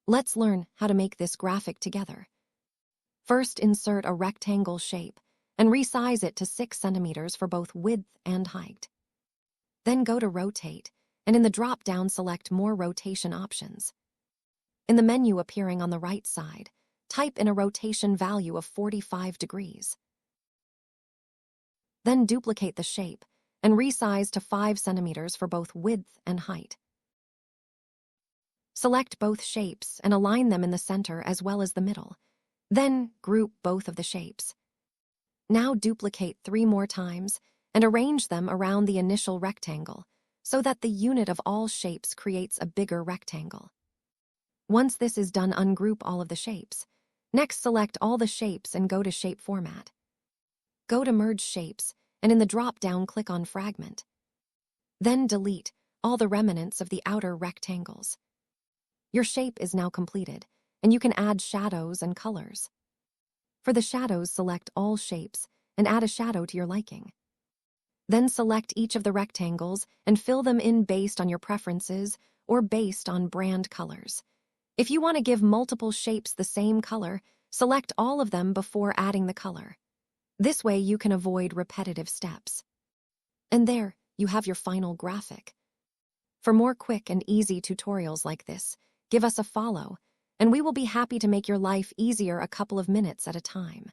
Let's learn how to make this graphic together. First, insert a rectangle shape and resize it to 6 centimeters for both width and height. Then go to Rotate, and in the drop-down select More Rotation options. In the menu appearing on the right side, type in a rotation value of 45 degrees. Then duplicate the shape and resize to 5 centimeters for both width and height. Select both shapes and align them in the center as well as the middle. Then group both of the shapes. Now duplicate 3 more times and arrange them around the initial rectangle so that the unit of all shapes creates a bigger rectangle. Once this is done, ungroup all of the shapes. Next, select all the shapes and go to Shape Format. Go to Merge Shapes, and in the drop-down click on Fragment. Then delete all the remnants of the outer rectangles. Your shape is now completed, and you can add shadows and colors. For the shadows, select all shapes and add a shadow to your liking. Then select each of the rectangles and fill them in based on your preferences or based on brand colors. If you want to give multiple shapes the same color, select all of them before adding the color. This way you can avoid repetitive steps. And there, you have your final graphic. For more quick and easy tutorials like this, give us a follow, and we will be happy to make your life easier a couple of minutes at a time.